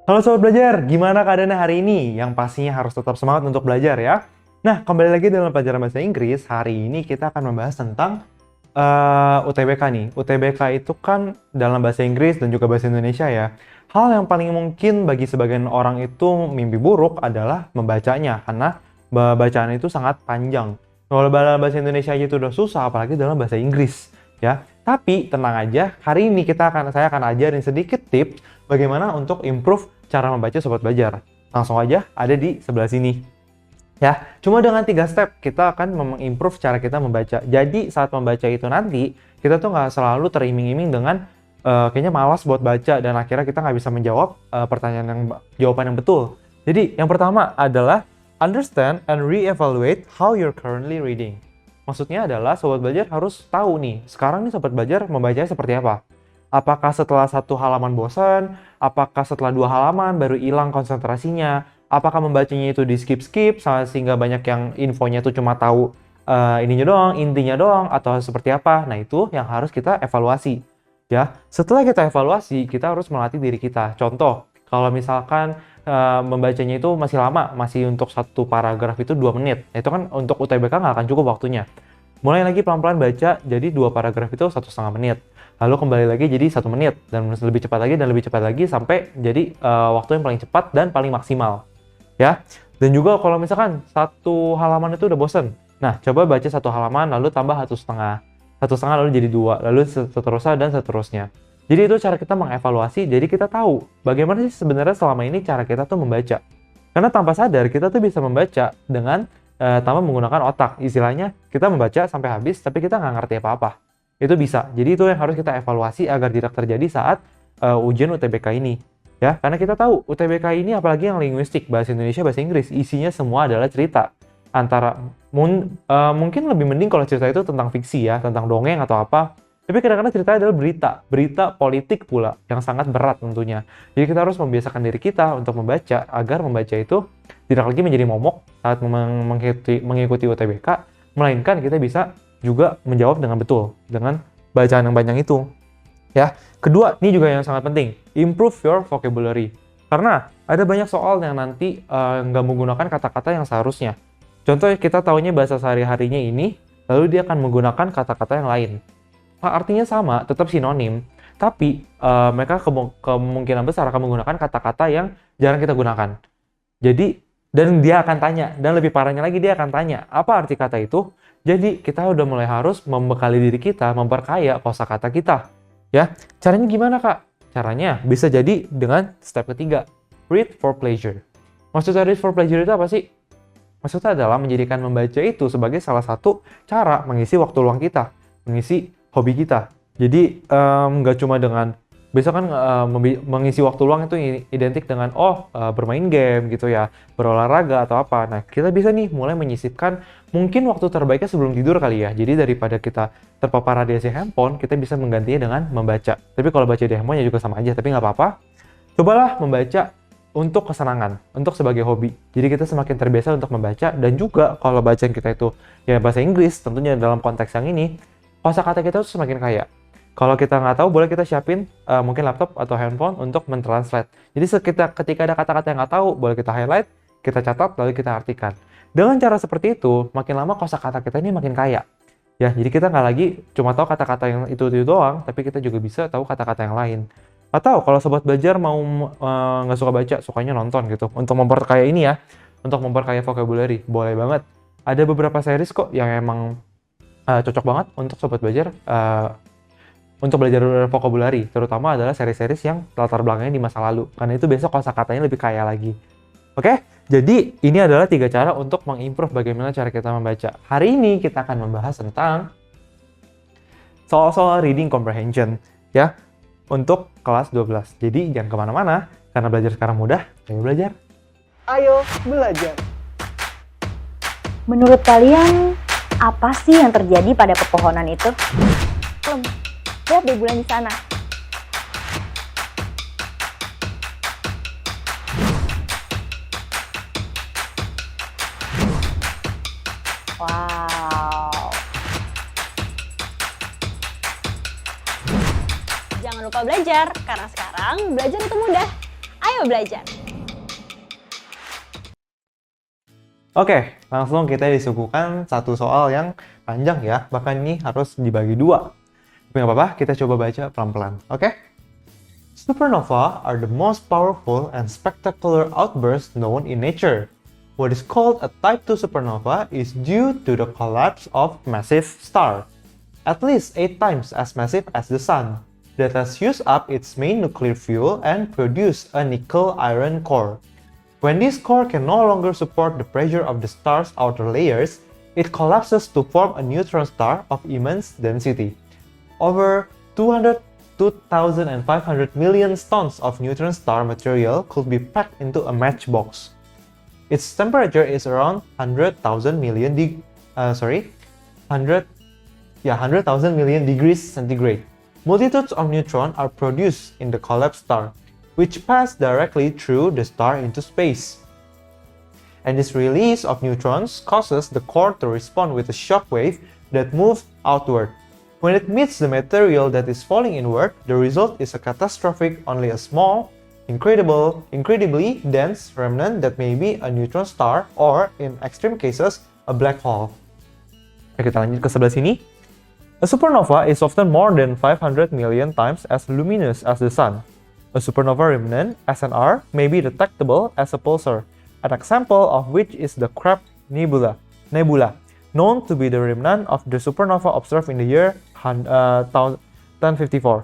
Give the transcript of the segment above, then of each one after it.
Halo Sobat Belajar, gimana keadaannya hari ini? Yang pastinya harus tetap semangat untuk belajar ya. Nah, kembali lagi dalam pelajaran bahasa Inggris. Hari ini kita akan membahas tentang UTBK nih. UTBK itu kan dalam bahasa Inggris dan juga bahasa Indonesia ya. Hal yang paling mungkin bagi sebagian orang itu mimpi buruk adalah membacanya. Karena bacaan itu sangat panjang. Kalau dalam bahasa Indonesia aja itu udah susah, apalagi dalam bahasa Inggris ya. Tapi tenang aja, hari ini saya akan ajarin sedikit tips bagaimana untuk improve cara membaca Sobat Belajar. Langsung aja ada di sebelah sini. Ya, cuma dengan 3 step kita akan mengimprove cara kita membaca. Jadi saat membaca itu nanti, kita tuh nggak selalu teriming-iming dengan kayaknya malas buat baca dan akhirnya kita nggak bisa menjawab jawaban yang betul. Jadi yang pertama adalah understand and re-evaluate how you're currently reading. Maksudnya adalah Sobat Belajar harus tahu nih, sekarang nih Sobat Belajar membacanya seperti apa. Apakah setelah 1 halaman bosan? Apakah setelah 2 halaman baru hilang konsentrasinya? Apakah membacanya itu di skip-skip sehingga banyak yang infonya itu cuma tahu ininya doang, intinya doang, atau seperti apa? Nah itu yang harus kita evaluasi. Ya, setelah kita evaluasi, kita harus melatih diri kita. Contoh, kalau misalkan membacanya itu masih lama, masih untuk 1 paragraf itu 2 menit. Itu kan untuk UTBK nggak akan cukup waktunya. Mulai lagi pelan-pelan baca, jadi 2 paragraf itu 1,5 menit. Lalu kembali lagi jadi 1 menit, dan lebih cepat lagi, dan lebih cepat lagi, sampai jadi waktu yang paling cepat dan paling maksimal. Ya, dan juga kalau misalkan 1 halaman itu udah bosen, nah coba baca 1 halaman, lalu tambah 1,5. 1,5 lalu jadi 2, lalu seterusnya dan seterusnya. Jadi itu cara kita mengevaluasi, jadi kita tahu bagaimana sih sebenarnya selama ini cara kita tuh membaca. Karena tanpa sadar kita tuh bisa membaca dengan tanpa menggunakan otak. Istilahnya kita membaca sampai habis tapi kita nggak ngerti apa-apa. Itu bisa. Jadi itu yang harus kita evaluasi agar tidak terjadi saat ujian UTBK ini. Ya, karena kita tahu UTBK ini apalagi yang linguistik, bahasa Indonesia, bahasa Inggris, isinya semua adalah cerita. Mungkin lebih mending kalau cerita itu tentang fiksi ya, tentang dongeng atau apa. Tapi kadang-kadang ceritanya adalah berita politik pula yang sangat berat tentunya. Jadi kita harus membiasakan diri kita untuk membaca agar membaca itu tidak lagi menjadi momok saat mengikuti UTBK, melainkan kita bisa juga menjawab dengan betul dengan bacaan yang banyak itu. Ya, kedua, ini juga yang sangat penting, improve your vocabulary. Karena ada banyak soal yang nanti nggak menggunakan kata-kata yang seharusnya. Contoh kita taunya bahasa sehari-harinya ini, lalu dia akan menggunakan kata-kata yang lain. Artinya sama, tetap sinonim, tapi mereka kemungkinan besar akan menggunakan kata-kata yang jarang kita gunakan. Jadi, dan dia akan tanya, dan lebih parahnya lagi dia akan tanya, apa arti kata itu? Jadi, kita udah mulai harus membekali diri kita, memperkaya kosakata kita. Ya, caranya gimana, Kak? Caranya bisa jadi dengan step ketiga, read for pleasure. Maksudnya read for pleasure itu apa sih? Maksudnya adalah menjadikan membaca itu sebagai salah satu cara mengisi waktu luang kita, mengisi hobi kita. Jadi nggak cuma dengan, biasa kan mengisi waktu luang itu identik dengan bermain game gitu ya, berolahraga atau apa. Nah kita bisa nih mulai menyisipkan mungkin waktu terbaiknya sebelum tidur kali ya. Jadi daripada kita terpapar radiasi handphone, kita bisa menggantinya dengan membaca. Tapi kalau baca di handphone ya juga sama aja, tapi nggak apa-apa. Cobalah membaca untuk kesenangan, untuk sebagai hobi. Jadi kita semakin terbiasa untuk membaca, dan juga kalau bacaan kita itu ya bahasa Inggris, tentunya dalam konteks yang ini, kosakata kita tuh semakin kaya. Kalau kita nggak tahu, boleh kita siapin mungkin laptop atau handphone untuk mentranslate. Jadi ketika ada kata-kata yang nggak tahu, boleh kita highlight, kita catat, lalu kita artikan. Dengan cara seperti itu, makin lama kosakata kita ini makin kaya. Ya, jadi kita nggak lagi cuma tahu kata-kata yang itu doang, tapi kita juga bisa tahu kata-kata yang lain. Atau kalau Sobat Belajar mau nggak suka baca, sukanya nonton gitu, untuk memperkaya ini ya, untuk memperkaya vocabulary, boleh banget. Ada beberapa series kok yang emang cocok banget untuk Sobat Belajar untuk belajar vocabulary, terutama adalah seri-series yang latar belakangnya di masa lalu, karena itu besok kosakatanya lebih kaya lagi. Oke, jadi ini adalah 3 cara untuk mengimprove bagaimana cara kita membaca. Hari ini kita akan membahas tentang soal-soal reading comprehension ya, untuk kelas 12. Jadi jangan kemana-mana, karena belajar sekarang mudah, ayo belajar. Ayo belajar. Menurut kalian, apa sih yang terjadi pada pepohonan itu? Lihat deh bulan di sana. Wow. Jangan lupa belajar, karena sekarang belajar itu mudah. Ayo belajar! Oke, langsung kita disuguhkan satu soal yang panjang ya, bahkan ini harus dibagi dua. Tapi nggak apa-apa, kita coba baca pelan-pelan, oke? Supernova are the most powerful and spectacular outbursts known in nature. What is called a Type 2 supernova is due to the collapse of massive star, at least 8 times as massive as the Sun, that has used up its main nuclear fuel and produced a nickel-iron core. When this core can no longer support the pressure of the star's outer layers, it collapses to form a neutron star of immense density. Over 2,500 million tons of neutron star material could be packed into a matchbox. Its temperature is around 100,000 million degrees centigrade. Multitudes of neutrons are produced in the collapsed star, which pass directly through the star into space. And this release of neutrons causes the core to respond with a shock wave that moves outward. When it meets the material that is falling inward, the result is a catastrophic, only a small, incredibly dense remnant that may be a neutron star or, in extreme cases, a black hole. Oke, kita lanjut ke sebelah sini. A supernova is often more than 500 million times as luminous as the Sun. A supernova remnant, SNR, may be detectable as a pulsar, an example of which is the Crab Nebula, known to be the remnant of the supernova observed in the year 1054.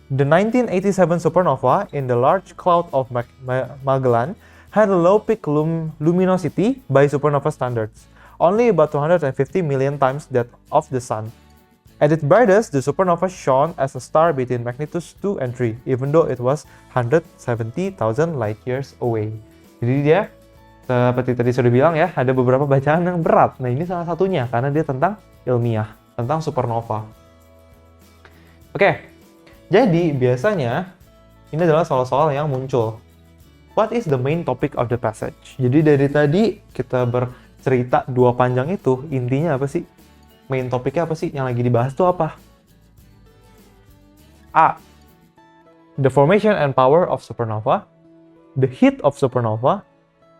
The 1987 supernova in the Large Cloud of Magellan had a low peak luminosity by supernova standards, only about 250 million times that of the Sun. At its brightest, the supernova shone as a star between magnitudes 2 and 3, even though it was 170,000 light years away. Jadi dia, seperti tadi sudah bilang ya, ada beberapa bacaan yang berat. Nah, ini salah satunya, karena dia tentang ilmiah, tentang supernova. Oke, jadi biasanya, ini adalah soal-soal yang muncul. What is the main topic of the passage? Jadi dari tadi, kita bercerita dua panjang itu, intinya apa sih? Main topiknya apa sih? Yang lagi dibahas tuh apa? A. The formation and power of supernova, the heat of supernova,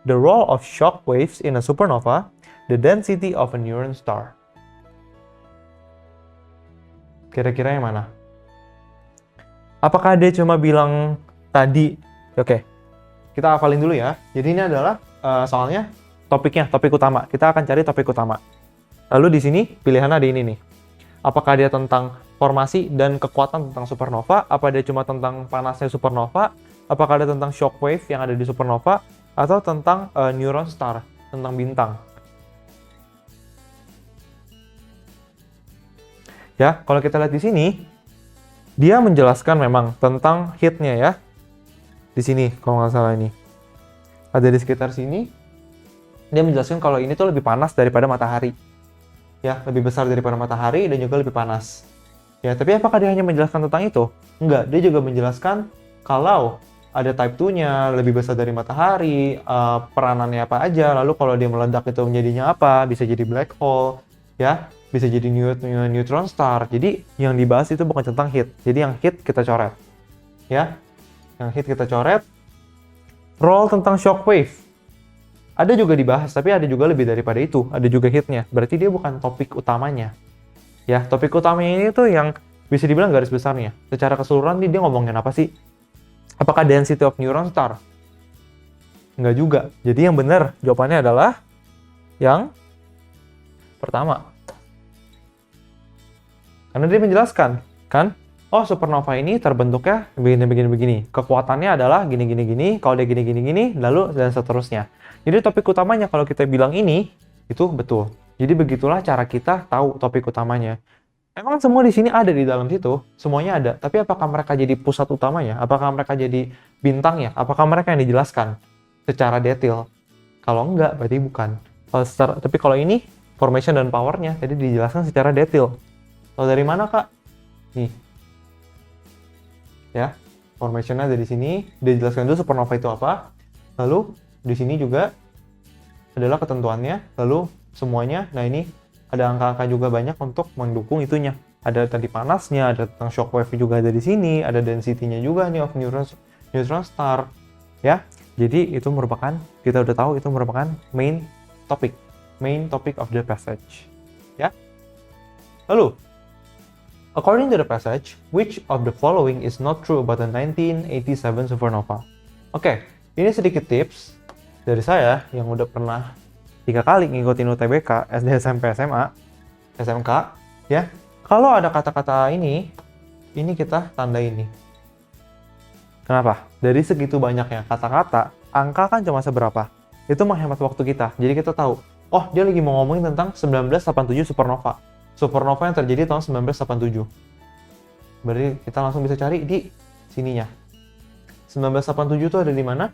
the role of shock waves in a supernova, the density of a neutron star. Kira-kira yang mana? Apakah dia cuma bilang tadi? Oke, kita hafalin dulu ya. Jadi ini adalah soalnya topik utama. Kita akan cari topik utama. Lalu di sini pilihannya ada ini nih. Apakah dia tentang formasi dan kekuatan tentang supernova? Apa dia cuma tentang panasnya supernova? Apakah ada tentang shockwave yang ada di supernova? Atau tentang neutron star, tentang bintang? Ya, kalau kita lihat di sini, dia menjelaskan memang tentang heat-nya ya. Di sini, kalau nggak salah ini. Ada di sekitar sini. Dia menjelaskan kalau ini tuh lebih panas daripada matahari. Ya, lebih besar daripada matahari dan juga lebih panas. Ya, tapi apakah dia hanya menjelaskan tentang itu? Enggak, dia juga menjelaskan kalau ada type 2-nya lebih besar dari matahari, peranannya apa aja, lalu kalau dia meledak itu menjadinya apa, bisa jadi black hole, ya, bisa jadi neutron star. Jadi yang dibahas itu bukan tentang heat. Jadi yang heat kita coret. Ya. Yang heat kita coret. Role tentang shockwave. Ada juga dibahas, tapi ada juga lebih daripada itu. Ada juga hitnya. Berarti dia bukan topik utamanya. Ya, topik utamanya ini tuh yang bisa dibilang garis besarnya. Secara keseluruhan dia ngomongin apa sih? Apakah density of neutron star? Enggak juga. Jadi yang benar jawabannya adalah yang pertama. Karena dia menjelaskan, kan? Oh, supernova ini terbentuknya begini. Kekuatannya adalah gini. Kalau dia gini, lalu dan seterusnya. Jadi topik utamanya kalau kita bilang ini, itu betul. Jadi begitulah cara kita tahu topik utamanya. Emang semua di sini ada di dalam situ, semuanya ada. Tapi apakah mereka jadi pusat utamanya? Apakah mereka jadi bintangnya? Apakah mereka yang dijelaskan secara detail? Kalau enggak, berarti bukan. Tapi kalau ini, formation dan powernya, jadi dijelaskan secara detail. Tahu dari mana, Kak? Nih. Ya, formationnya ada di sini. Dijelaskan dulu supernova itu apa. Lalu di sini juga adalah ketentuannya, lalu semuanya. Nah, ini ada angka-angka juga banyak untuk mendukung itunya. Ada tadi panasnya, ada tentang shockwave juga ada di sini, ada density-nya juga nih of neutron star. Ya, jadi itu merupakan, kita udah tahu itu merupakan main topic of the passage. Ya. Lalu, according to the passage, which of the following is not true about the 1987 supernova? Oke, ini sedikit tips dari saya yang udah pernah 3 kali ngikutin UTBK, SD, SMP, SMA, SMK, ya. Kalau ada kata-kata ini kita tanda ini. Kenapa? Dari segitu banyaknya kata-kata, angka kan cuma seberapa? Itu menghemat waktu kita. Jadi kita tahu, oh dia lagi mau ngomongin tentang 1987 supernova. Supernova yang terjadi tahun 1987. Berarti kita langsung bisa cari di sininya. 1987 itu ada di mana?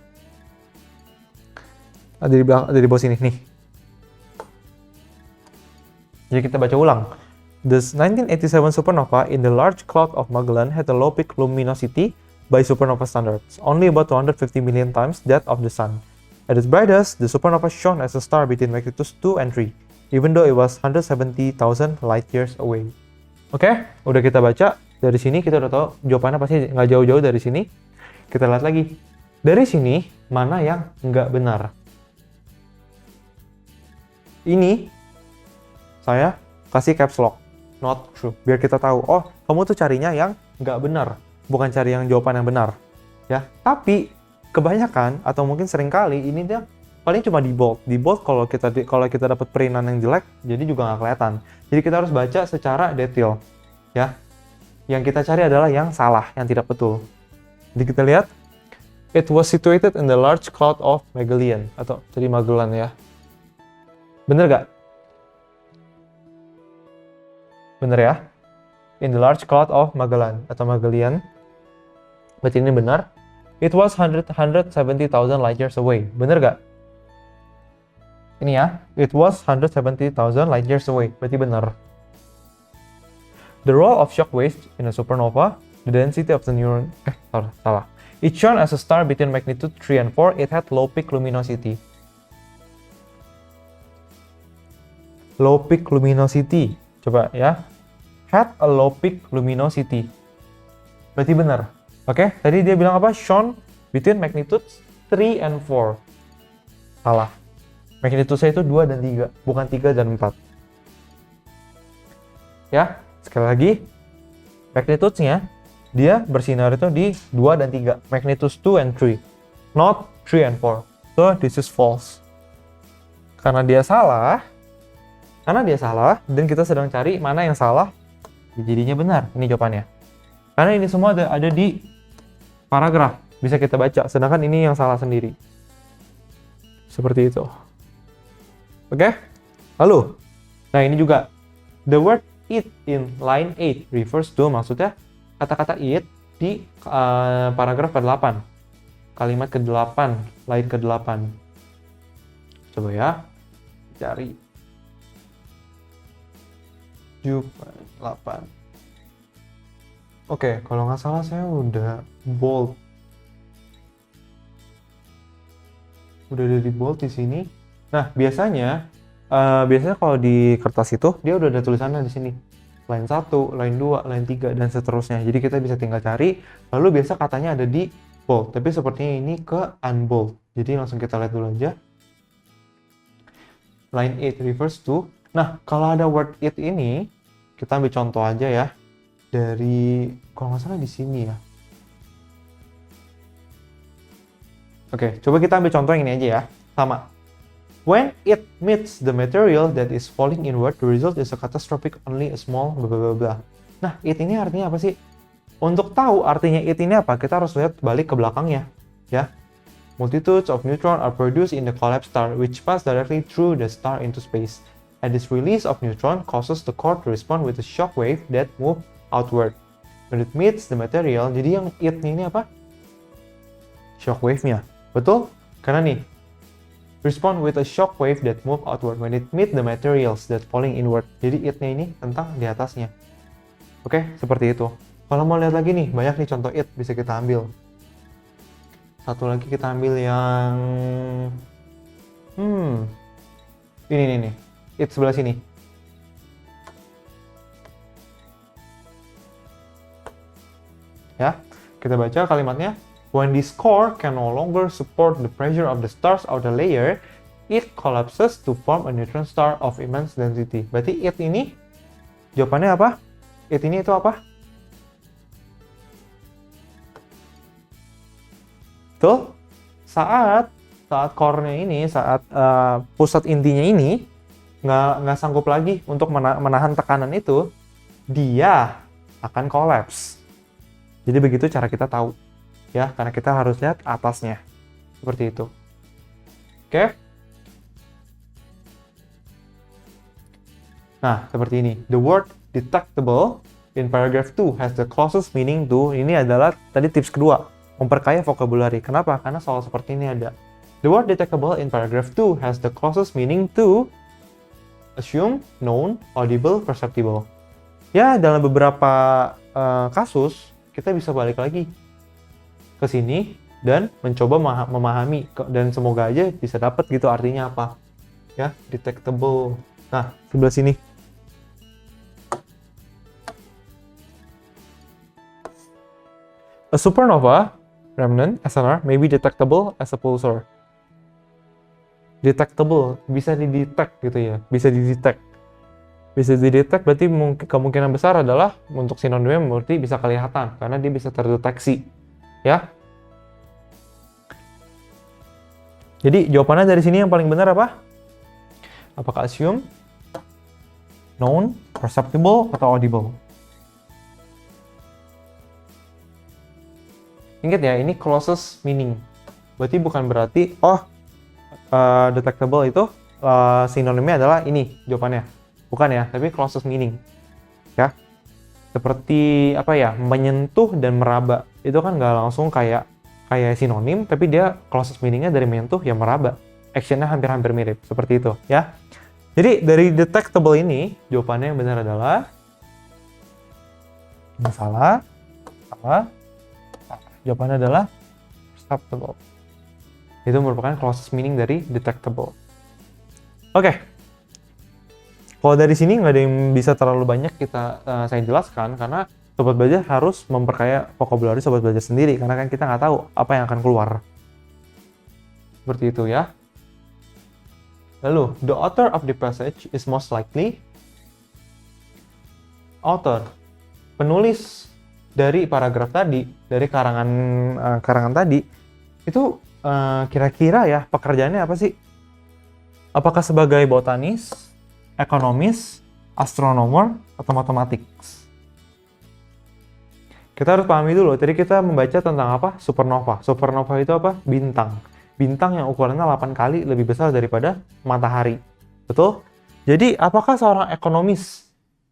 Ada di bawah sini, nih. Jadi kita baca ulang. The 1987 supernova in the large cloud of Magellan had a low peak luminosity by supernova standards, only about 250 million times that of the Sun. At its brightest, the supernova shone as a star between magnitudes 2 and 3, even though it was 170,000 light years away. Oke, udah kita baca. Dari sini kita udah tahu jawabannya pasti nggak jauh-jauh dari sini. Kita lihat lagi. Dari sini, mana yang nggak benar? Ini, saya kasih caps lock. Not true. Biar kita tahu, oh kamu tuh carinya yang nggak benar. Bukan cari yang jawaban yang benar. Ya, tapi kebanyakan atau mungkin sering kali ini dia paling cuma di bold. Di bold kalau kita dapat perinan yang jelek, jadi juga nggak kelihatan. Jadi kita harus baca secara detail. Ya, yang kita cari adalah yang salah, yang tidak betul. Jadi kita lihat, it was situated in the large cloud of Magellan atau jadi Magellan ya. Bener gak? Bener ya? In the large cloud of Magellan atau Magellan. Berarti ini benar. It was 170,000 light years away. Bener gak? Ini ya. It was 170,000 light years away. Berarti benar. The role of shock waves in a supernova, the density of the neuron... salah. It shone as a star between magnitude 3 and 4. It had low peak luminosity. Low peak luminosity. Coba ya. Had a low peak luminosity. Berarti benar. Oke, tadi dia bilang apa? Shone between magnitude 3 and 4. Salah. Magnitude saya itu 2 dan 3, bukan 3 dan 4. Ya, sekali lagi. Magnitudes-nya, dia bersinar itu di 2 dan 3. Magnitude 2 and 3. Not 3 and 4. So, this is false. Karena dia salah, dan kita sedang cari mana yang salah, jadinya benar. Ini jawabannya. Karena ini semua ada di paragraf. Bisa kita baca, sedangkan ini yang salah sendiri. Seperti itu. Oke? Lalu, nah ini juga. The word it in line 8 refers to, maksudnya kata-kata it di paragraf ke-8. Kalimat ke-8, line ke-8. Coba ya, cari. 8. Oke, kalau nggak salah saya udah bold. Udah ada di bold di sini. Nah, biasanya kalau di kertas itu dia udah ada tulisannya di sini. Line 1, line 2, line 3 dan seterusnya. Jadi kita bisa tinggal cari, lalu biasa katanya ada di bold, tapi sepertinya ini ke unbold. Jadi langsung kita lihat dulu aja. Line 8 refers to. Nah, kalau ada word it ini, kita ambil contoh aja ya. Dari, kalau nggak salah di sini ya. Oke, coba kita ambil contoh yang ini aja ya. Sama. When it meets the material that is falling inward, the result is a catastrophic only a small blah blah blah. Nah, it ini artinya apa sih? Untuk tahu artinya it ini apa, kita harus lihat balik ke belakangnya. Ya. Multitudes of neutrons are produced in the collapsed star, which pass directly through the star into space. And this release of neutron causes the core to respond with a shock wave that move outward. When it meets the material, jadi yang it ini apa? Shock wave-nya. Betul? Karena nih, respond with a shock wave that move outward when it meet the materials that falling inward. Jadi it-nya ini tentang di atasnya. Oke, seperti itu. Kalau mau lihat lagi nih, banyak nih contoh it bisa kita ambil. Satu lagi kita ambil yang ini nih. It sebelah sini. Ya, kita baca kalimatnya. When this core can no longer support the pressure of the star's outer layer, it collapses to form a neutron star of immense density. Berarti it ini, jawabannya apa? It ini itu apa? Tuh, saat core-nya ini, saat pusat intinya ini nggak sanggup lagi untuk menahan tekanan itu, dia akan kolaps. Jadi begitu cara kita tahu, ya, karena kita harus lihat atasnya, seperti itu. Oke? Nah, seperti ini. The word detectable in paragraph 2 has the closest meaning to, ini adalah tadi tips kedua, memperkaya vocabulary. Kenapa? Karena soal seperti ini ada. The word detectable in paragraph 2 has the closest meaning to assume, known, audible, perceptible. Ya, dalam beberapa kasus, kita bisa balik lagi ke sini dan mencoba memahami, dan semoga aja bisa dapat gitu artinya apa. Ya, detectable. Nah, sebelah sini. A supernova remnant SNR may be detectable as a pulsar. Detectable, bisa didetect gitu ya, bisa didetect. Bisa didetect berarti kemungkinan besar adalah untuk sinonimnya berarti bisa kelihatan karena dia bisa terdeteksi, ya. Jadi jawabannya dari sini yang paling benar apa? Apakah assume, known, perceptible, atau audible? Ingat ya, ini closest meaning. Berarti bukan berarti, detectable itu sinonimnya adalah ini jawabannya. Bukan ya, tapi closest meaning. Ya. Seperti apa ya, menyentuh dan meraba. Itu kan nggak langsung kayak sinonim, tapi dia closest meaning-nya dari menyentuh yang meraba. Action-nya hampir-hampir mirip, seperti itu, ya. Jadi dari detectable ini, jawabannya yang benar adalah salah. Jawabannya adalah perceptible. Itu merupakan closest meaning dari detectable. Oke. Kalau dari sini nggak ada yang bisa terlalu banyak saya jelaskan, karena Sobat Belajar harus memperkaya vocabulary Sobat Belajar sendiri, karena kan kita nggak tahu apa yang akan keluar. Seperti itu ya. Lalu, the author of the passage is most likely. Author, penulis dari paragraf tadi, dari karangan tadi, itu kira-kira ya pekerjaannya apa sih? Apakah sebagai botanis, ekonomis, astronomer, atau matematis? Kita harus pahami dulu, tadi kita membaca tentang apa? Supernova. Supernova itu apa? Bintang. Bintang yang ukurannya 8 kali lebih besar daripada matahari. Betul? Jadi, apakah seorang ekonomis,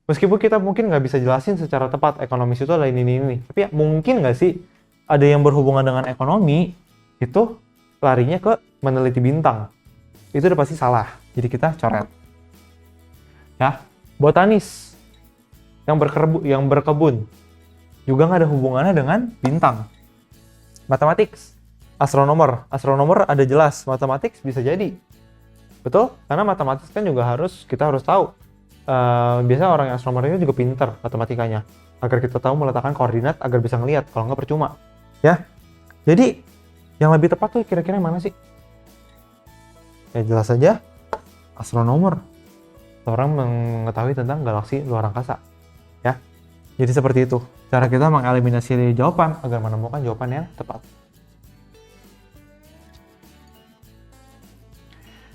meskipun kita mungkin nggak bisa jelasin secara tepat ekonomis itu adalah ini. Tapi ya, mungkin nggak sih ada yang berhubungan dengan ekonomi, itu larinya ke meneliti bintang. Itu udah pasti salah. Jadi kita coret. Ya, botanis yang berkebun juga nggak ada hubungannya dengan bintang. Matematik, astronomer ada jelas, matematik bisa jadi, betul? Karena matematik kan juga kita harus tahu. Biasanya orang yang astronomer itu juga pintar matematikanya, agar kita tahu meletakkan koordinat agar bisa ngelihat, kalau nggak percuma, ya. Jadi yang lebih tepat tuh kira-kira mana sih? Ya jelas saja, astronomer, seorang mengetahui tentang galaksi luar angkasa, ya. Jadi seperti itu cara kita mengeliminasi jawaban agar menemukan jawaban yang tepat.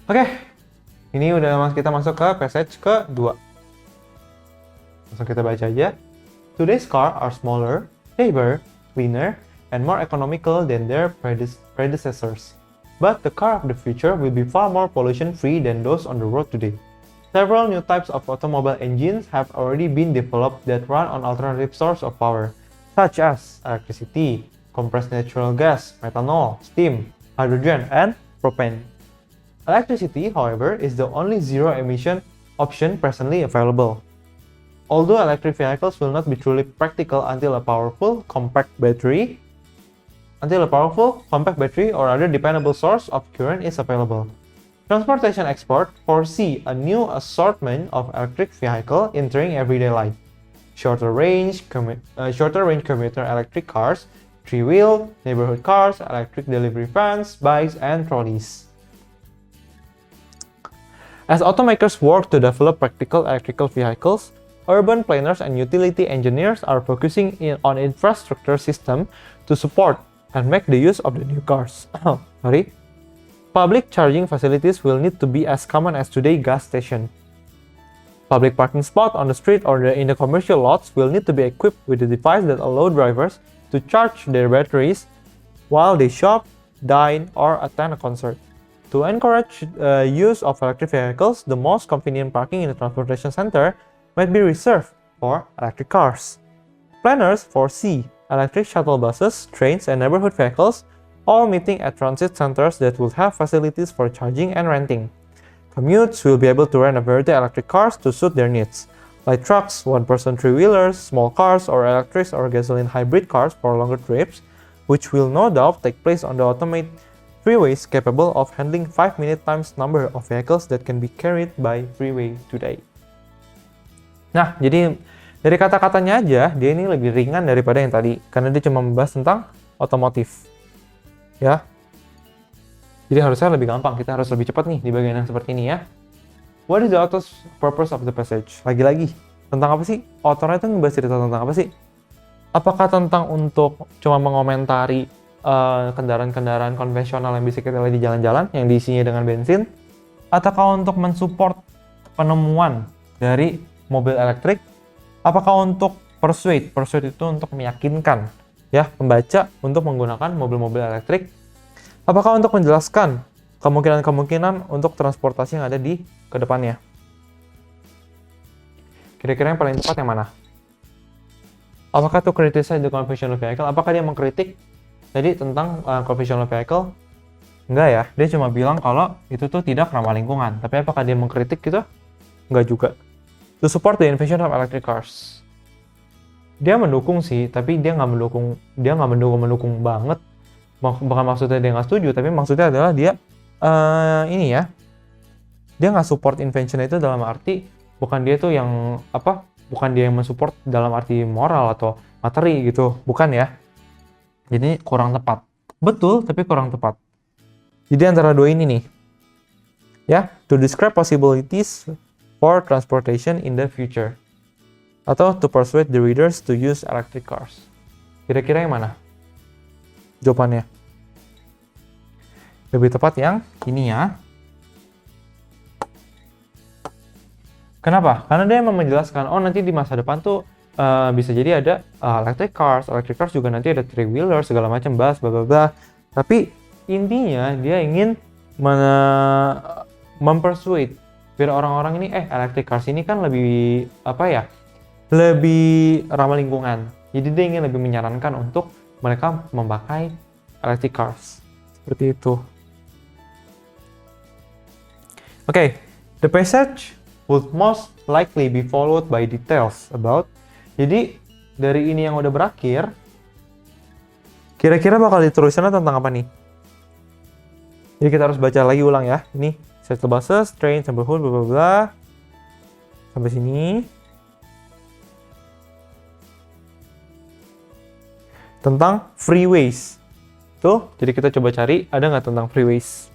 Oke, ini udah kita masuk ke passage ke-2. Langsung kita baca aja. Today's cars are smaller, safer, cleaner, and more economical than their predecessors. But the car of the future will be far more pollution-free than those on the road today. Several new types of automobile engines have already been developed that run on alternative sources of power, such as electricity, compressed natural gas, methanol, steam, hydrogen, and propane. Electricity, however, is the only zero-emission option presently available. Although electric vehicles will not be truly practical until a powerful, compact battery or other dependable source of current is available. Transportation experts foresee a new assortment of electric vehicles entering everyday life. Shorter range commuter electric cars three-wheel, neighborhood cars, electric delivery vans, bikes, and trolleys. As automakers work to develop practical electrical vehicles, urban planners and utility engineers are focusing on infrastructure system to support and make the use of the new cars. Public charging facilities will need to be as common as today's gas station. Public parking spots on the street or in the commercial lots will need to be equipped with a device that allow drivers to charge their batteries while they shop, dine, or attend a concert. To encourage use of electric vehicles, the most convenient parking in the transportation center might be reserved for electric cars. Planners foresee electric shuttle buses, trains, and neighborhood vehicles all meeting at transit centers that will have facilities for charging and renting. Commutes will be able to rent a variety of electric cars to suit their needs, like trucks, one-person three-wheelers, small cars, or electric or gasoline hybrid cars for longer trips, which will no doubt take place on the automated freeways capable of handling 5-minute times number of vehicles that can be carried by freeway today. Nah, jadi dari kata-katanya aja, dia ini lebih ringan daripada yang tadi, karena dia cuma membahas tentang otomotif. Ya, jadi harusnya lebih gampang, kita harus lebih cepat nih di bagian yang seperti ini ya. What is the author's purpose of the passage? Lagi-lagi, tentang apa sih? Autornya itu ngebahas cerita tentang apa sih? Apakah tentang untuk cuma mengomentari kendaraan-kendaraan konvensional yang bisa kita lihat di jalan-jalan, yang diisinya dengan bensin? Ataukah untuk mensupport penemuan dari mobil elektrik? Apakah untuk persuade itu untuk meyakinkan ya pembaca untuk menggunakan mobil-mobil elektrik? Apakah untuk menjelaskan kemungkinan-kemungkinan untuk transportasi yang ada di kedepannya? Kira-kira yang paling tepat yang mana? Apakah to criticize the conventional vehicle? Apakah dia mengkritik tadi tentang conventional vehicle? Enggak ya, dia cuma bilang kalau itu tuh tidak ramah lingkungan. Tapi apakah dia mengkritik gitu? Enggak juga. To support the invention of electric cars. Dia mendukung sih, tapi dia nggak mendukung banget. Bukan maksudnya dia nggak setuju, tapi maksudnya adalah dia dia nggak support invention itu dalam arti bukan dia tuh yang bukan dia yang mensupport dalam arti moral atau materi gitu, bukan ya. Jadi kurang tepat. Betul, tapi kurang tepat. Jadi antara dua ini nih, ya, to describe possibilities for transportation in the future. Atau to persuade the readers to use electric cars. Kira-kira yang mana jawabannya? Lebih tepat yang ini ya. Kenapa? Karena dia memang menjelaskan, oh nanti di masa depan tuh bisa jadi ada electric cars juga nanti ada three-wheeler, segala macam, bus, bla bla bla. Tapi intinya dia ingin mempersuade biar orang-orang ini, electric cars ini kan lebih lebih ramah lingkungan. Jadi dia ingin lebih menyarankan untuk mereka memakai electric cars. Seperti itu. Okay, the passage would most likely be followed by details about. Jadi dari ini yang udah berakhir, kira-kira bakal diterusannya tentang apa nih? Jadi kita harus baca lagi ulang ya. Ini shuttle buses, trains, neighborhood, bla bla bla. Sampai sini. Tentang freeways. Tuh, jadi kita coba cari ada nggak tentang freeways.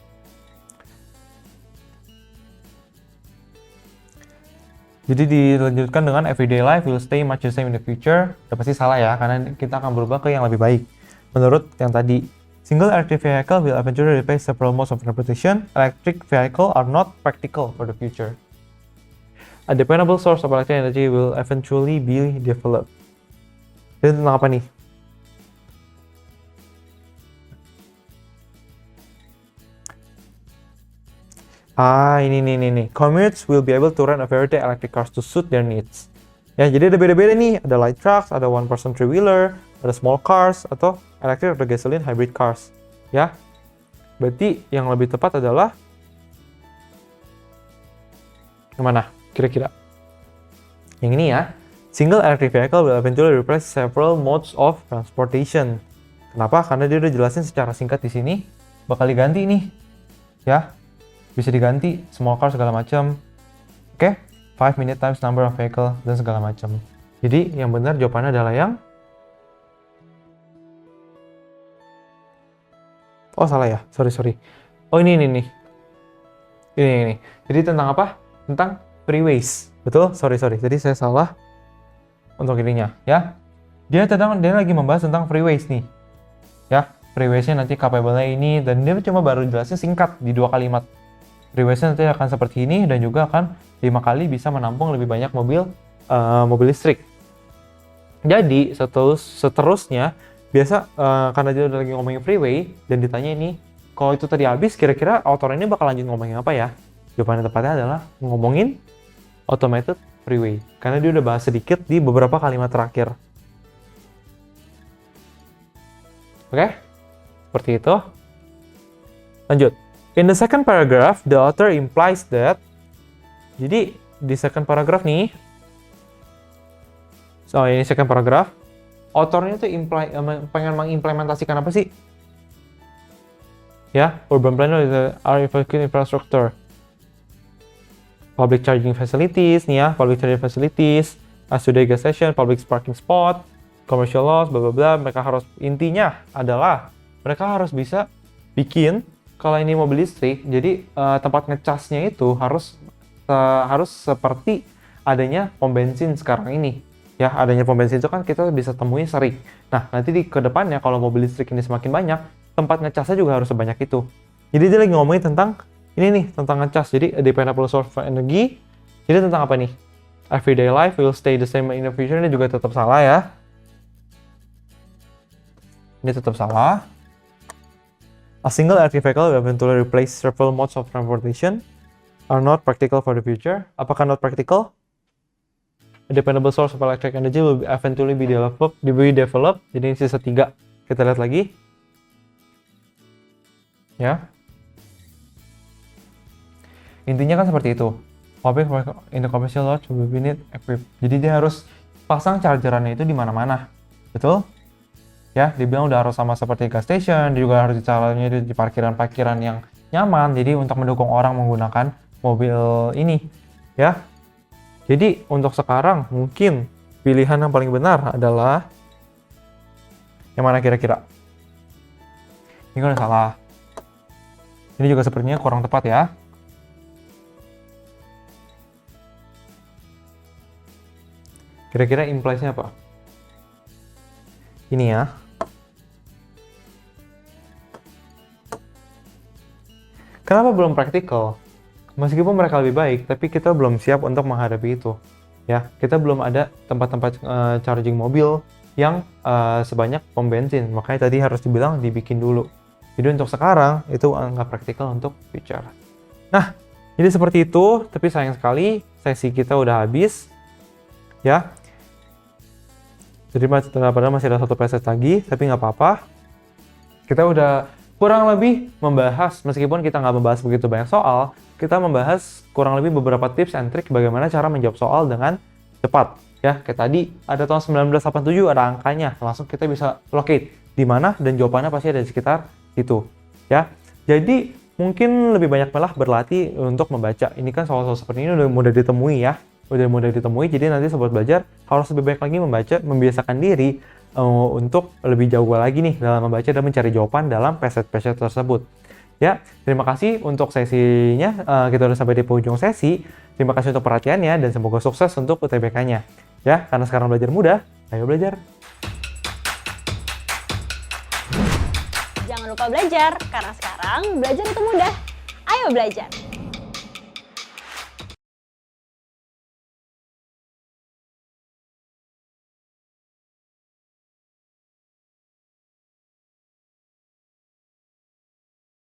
Jadi dilanjutkan dengan everyday life will stay much the same in the future. Udah pasti salah ya, karena kita akan berubah ke yang lebih baik. Menurut yang tadi, single electric vehicle will eventually replace several modes of transportation. Electric vehicle are not practical for the future. A dependable source of electric energy will eventually be developed. Jadi tentang apa nih? Ini. Commuters will be able to rent a variety of electric cars to suit their needs. Ya, jadi ada beda-beda nih. Ada light trucks, ada one-person three-wheeler, ada small cars, atau electric atau gasoline hybrid cars. Ya, berarti yang lebih tepat adalah yang mana? Kira-kira? Yang ini ya. Single electric vehicle will eventually replace several modes of transportation. Kenapa? Karena dia udah jelasin secara singkat di sini. Bakal diganti nih. Ya. Bisa diganti small car segala macam. Oke, 5-minute times number of vehicle dan segala macam. Jadi yang benar jawabannya adalah yang Oh salah ya, sorry. Oh ini nih. Ini. Jadi tentang apa? Tentang freeways. Betul? Sorry. Jadi saya salah untuk ininya ya. Dia lagi membahas tentang freeways nih. Ya, freeways-nya nanti capable-nya ini, dan dia cuma baru jelasin singkat di 2 kalimat. Freeways-nya nanti akan seperti ini dan juga akan 5 kali bisa menampung lebih banyak mobil listrik. Jadi seterusnya biasa karena dia udah lagi ngomongin freeway dan ditanya ini, kalau itu tadi habis kira-kira autor ini bakal lanjut ngomongin apa ya? Jawaban tepatnya adalah ngomongin automated freeway karena dia udah bahas sedikit di beberapa kalimat terakhir. Oke, seperti itu. Lanjut. In the second paragraph, the author implies that. Jadi di second paragraph nih, ini second paragraph, autornya tuh pengen mengimplementasikan apa sih? Ya, urban planner are effective infrastructure, public charging facilities nih ya, public charging facilities, as today gas station, public parking spot, commercial laws, bla bla bla. Mereka harus, intinya adalah mereka harus bisa bikin kalau ini mobil listrik, jadi tempat ngecasnya itu harus seperti adanya pom bensin sekarang ini. Ya, adanya pom bensin itu kan kita bisa temui sering. Nah, nanti di kedepannya kalau mobil listrik ini semakin banyak, tempat ngecasnya juga harus sebanyak itu. Jadi dia lagi ngomongin tentang ini nih, tentang ngecas. Jadi dependable source of energy. Jadi tentang apa nih? Everyday life will stay the same in the future. Ini juga tetap salah ya. Ini tetap salah. A single electric vehicle will eventually replace several modes of transportation are not practical for the future. Apakah not practical? A dependable source of electric energy will eventually be developed. Jadi ini sisa 3. Kita lihat lagi. Ya. Intinya kan seperti itu. Public in the commercial lot will be need equipped. Jadi dia harus pasang chargerannya itu di mana-mana. Betul? Ya, dibilang udah harus sama seperti gas station, dia juga harus dicaranya di parkiran-parkiran yang nyaman, jadi untuk mendukung orang menggunakan mobil ini, ya. Jadi untuk sekarang mungkin pilihan yang paling benar adalah yang mana kira-kira? Ini kan udah salah. Ini juga sepertinya kurang tepat ya. Kira-kira implies-nya apa? Ini ya. Kenapa belum praktikal? Meskipun mereka lebih baik, tapi kita belum siap untuk menghadapi itu. Ya, kita belum ada tempat-tempat charging mobil yang sebanyak pom bensin. Makanya tadi harus dibilang dibikin dulu. Jadi untuk sekarang itu nggak praktikal untuk future. Nah, jadi seperti itu. Tapi sayang sekali sesi kita udah habis. Ya. Jadi padahal masih ada 1 passage lagi, tapi nggak apa-apa. Kita udah kurang lebih membahas, meskipun kita nggak membahas begitu banyak soal, kita membahas kurang lebih beberapa tips and trick bagaimana cara menjawab soal dengan cepat. Ya, kayak tadi ada tahun 1987 ada angkanya, langsung kita bisa locate di mana dan jawabannya pasti ada di sekitar situ. Ya, jadi mungkin lebih banyak malah berlatih untuk membaca. Ini kan soal-soal seperti ini udah mudah ditemui ya. Udah mudah ditemui, jadi nanti sobat belajar harus lebih baik lagi membaca, membiasakan diri untuk lebih jauh lagi nih dalam membaca dan mencari jawaban dalam passage-passage tersebut. Ya, terima kasih untuk sesinya, kita udah sampai di penghujung sesi. Terima kasih untuk perhatiannya dan semoga sukses untuk UTBK-nya. Ya, karena sekarang belajar mudah, ayo belajar. Jangan lupa belajar, karena sekarang belajar itu mudah. Ayo belajar!